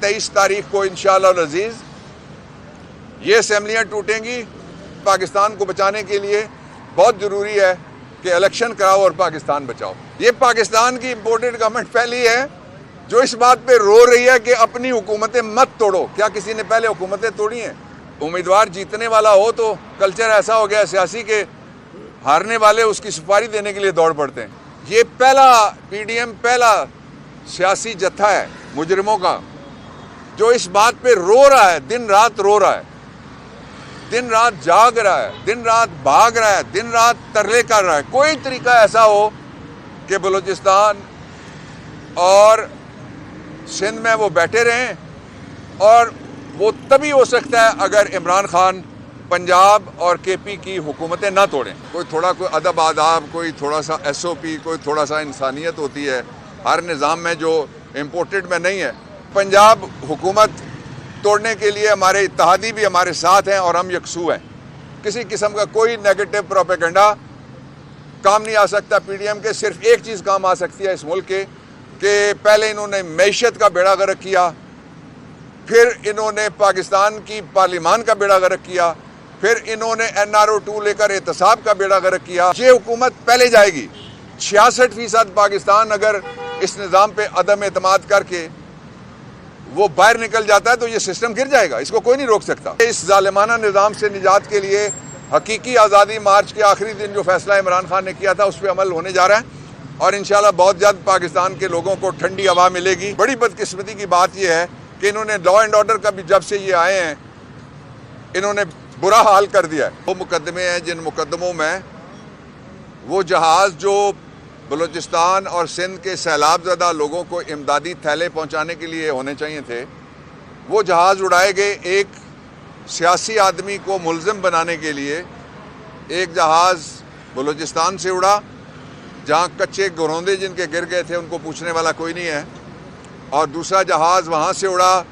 23 तारीख को इंशाअल्लाह अज़ीज़ ये असम्बलियाँ टूटेंगी। पाकिस्तान को बचाने के लिए बहुत ज़रूरी है कि इलेक्शन कराओ और पाकिस्तान बचाओ। ये पाकिस्तान की इम्पोर्टेड गवर्नमेंट पहली है जो इस बात पे रो रही है कि अपनी हुकूमतें मत तोड़ो। क्या किसी ने पहले हुकूमतें तोड़ी हैं? उम्मीदवार जीतने वाला हो तो कल्चर ऐसा हो गया सियासी के हारने वाले उसकी सुपारी देने के लिए दौड़ पड़ते हैं। ये पहला PDM पहला सियासी जत्था है मुजरिमों का जो इस बात पे रो रहा है, दिन रात रो रहा है, दिन रात जाग रहा है, दिन रात भाग रहा है, दिन रात तरले कर रहा है। कोई तरीका ऐसा हो कि बलूचिस्तान और सिंध में वो बैठे रहें, और वो तभी हो सकता है अगर इमरान खान पंजाब और KP की हुकूमतें ना तोड़ें। कोई अदब आदाब, कोई थोड़ा सा SOP, कोई थोड़ा सा इंसानियत होती है हर निज़ाम में जो इम्पोर्टेड में नहीं है। पंजाब हुकूमत तोड़ने के लिए हमारे इत्तेहादी भी हमारे साथ हैं और हम यकसू हैं। किसी किस्म का कोई नेगेटिव प्रोपेगेंडा काम नहीं आ सकता PDM के। सिर्फ एक चीज़ काम आ सकती है इस मुल्क के कि पहले इन्होंने मैशत का बेड़ा गर्क किया, फिर इन्होंने पाकिस्तान की पार्लिमान का बेड़ा गर्क किया, फिर इन्होंने NRO 2 लेकर एहतसाब का बेड़ा गर्क किया। ये हुकूमत पहले जाएगी। 66% पाकिस्तान अगर इस निज़ाम पे अदम एतमाद करके वो बाहर निकल जाता है तो ये सिस्टम गिर जाएगा, इसको कोई नहीं रोक सकता। इस जालिमाना निज़ाम से निजात के लिए हकीकी आज़ादी मार्च के आखिरी दिन जो फैसला इमरान खान ने किया था उस पर अमल होने जा रहा है और इंशाल्लाह बहुत जल्द पाकिस्तान के लोगों को ठंडी हवा मिलेगी। बड़ी बदकिस्मती की बात यह है कि इन्होंने लॉ एंड ऑर्डर का भी जब से ये आए हैं इन्होंने बुरा हाल कर दिया है। वो मुकदमे हैं जिन मुकदमों में वो जहाज़ जो बलूचिस्तान और सिंध के सैलाबज़दा लोगों को इमदादी थैले पहुंचाने के लिए होने चाहिए थे, वो जहाज़ उड़ाए गए एक सियासी आदमी को मुल्ज़िम बनाने के लिए। एक जहाज़ बलूचिस्तान से उड़ा जहां कच्चे घरौंदे जिनके गिर गए थे उनको पूछने वाला कोई नहीं है, और दूसरा जहाज़ वहां से उड़ा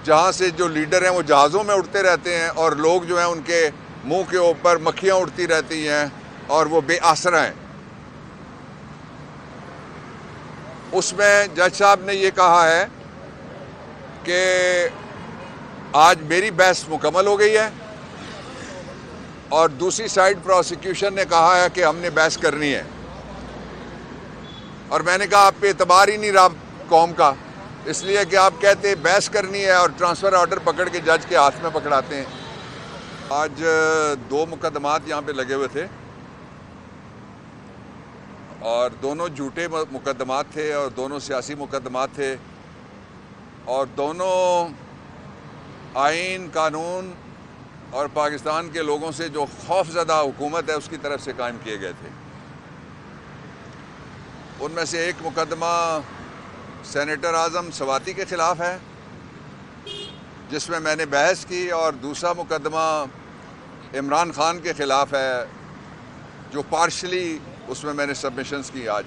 जहां से जो लीडर हैं वो जहाज़ों में उड़ते रहते हैं और लोग जो हैं उनके मुंह के ऊपर मक्खियाँ उड़ती रहती हैं और वो बेआसरा हैं। उसमें जज साहब ने ये कहा है कि आज मेरी बहस मुकम्मल हो गई है और दूसरी साइड प्रोसिक्यूशन ने कहा है कि हमने बहस करनी है, और मैंने कहा आप पे एतबार ही नहीं रहा कौम का, इसलिए कि आप कहते बहस करनी है और ट्रांसफ़र ऑर्डर पकड़ के जज के हाथ में पकड़ाते हैं। आज 2 मुकदमात यहाँ पे लगे हुए थे और दोनों झूठे मुकदमात थे और दोनों सियासी मुकदमात थे और दोनों आइन कानून और पाकिस्तान के लोगों से जो खौफज़दा हुकूमत है उसकी तरफ से कायम किए गए थे। उनमें से एक मुकदमा सेनेटर आज़म सवाती के ख़िलाफ़ है जिसमें मैंने बहस की, और दूसरा मुकदमा इमरान खान के ख़िलाफ़ है जो पार्शली उसमें मैंने सबमिशंस की आज।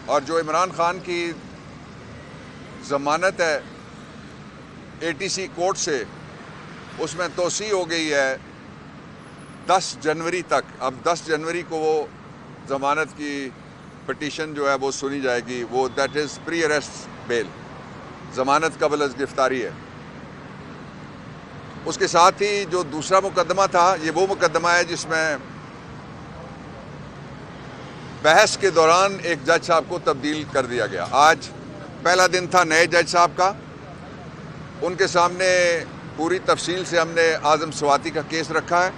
और जो इमरान खान की ज़मानत है ATC कोर्ट से उसमें तोसी हो गई है 10 जनवरी तक। अब 10 जनवरी को वो ज़मानत की पिटीशन जो है वो सुनी जाएगी, वो that is pre arrest bell, ज़मानत कबल अज़ गिरफ्तारी है। उसके साथ ही जो दूसरा मुकदमा था ये वो मुकदमा है जिसमें बहस के दौरान एक जज साहब को तब्दील कर दिया गया। आज पहला दिन था नए जज साहब का, उनके सामने पूरी तफसील से हमने आज़म सवाती का केस रखा है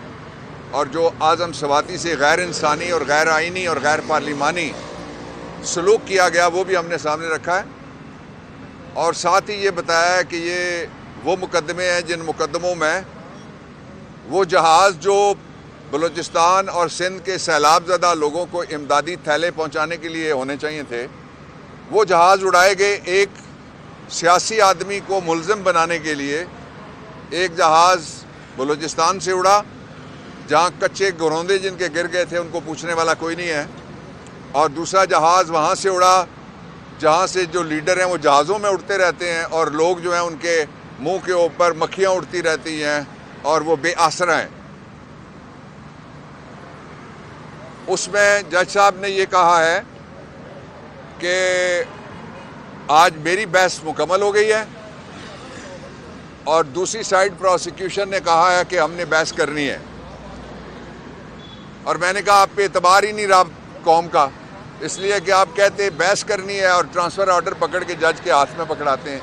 और जो आज़म सवाती से गैर इंसानी और गैर आइनी और गैर पार्लिमानी सलूक किया गया वो भी हमने सामने रखा है, और साथ ही ये बताया है कि ये वो मुकदमे हैं जिन मुकदमों में वो जहाज़ जो बलूचिस्तान और सिंध के सैलाबज़दा लोगों को इमदादी थैले पहुंचाने के लिए होने चाहिए थे, वो जहाज़ उड़ाए गए एक सियासी आदमी को मुल्ज़िम बनाने के लिए। एक जहाज़ बलूचिस्तान से उड़ा जहां कच्चे घरौंदे जिनके गिर गए थे उनको पूछने वाला कोई नहीं है, और दूसरा जहाज़ वहां से उड़ा जहां से जो लीडर हैं वो जहाज़ों में उड़ते रहते हैं और लोग जो हैं उनके मुंह के ऊपर मक्खियाँ उड़ती रहती हैं और वो बेआसरा हैं। उसमें जज साहब ने ये कहा है कि आज मेरी बहस मुकम्मल हो गई है और दूसरी साइड प्रोसिक्यूशन ने कहा है कि हमने बहस करनी है, और मैंने कहा आप पे एतबार ही नहीं रहा कौम का, इसलिए कि आप कहते बहस करनी है और ट्रांसफ़र ऑर्डर पकड़ के जज के हाथ में पकड़ाते हैं।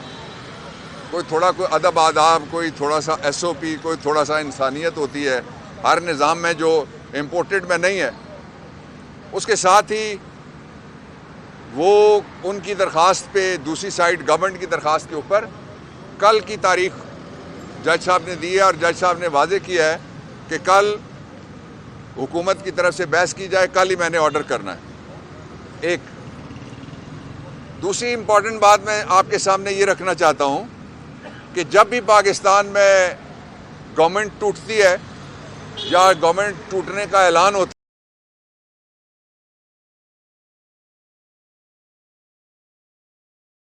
कोई अदब आदाब, कोई थोड़ा सा SOP, कोई थोड़ा सा इंसानियत होती है हर निज़ाम में जो इम्पोर्टेड में नहीं है। उसके साथ ही वो उनकी दरख्वास्त पे दूसरी साइड गवर्नमेंट की दरख्वास्त के ऊपर कल की तारीख जज साहब ने दी है, और जज साहब ने वाजे किया है कि कल हुकूमत की तरफ से बहस की जाए, कल ही मैंने ऑर्डर करना है। एक दूसरी इम्पॉर्टेंट बात मैं आपके सामने ये रखना चाहता हूँ कि जब भी पाकिस्तान में गवर्नमेंट टूटती है या गवर्नमेंट टूटने का ऐलान होता है,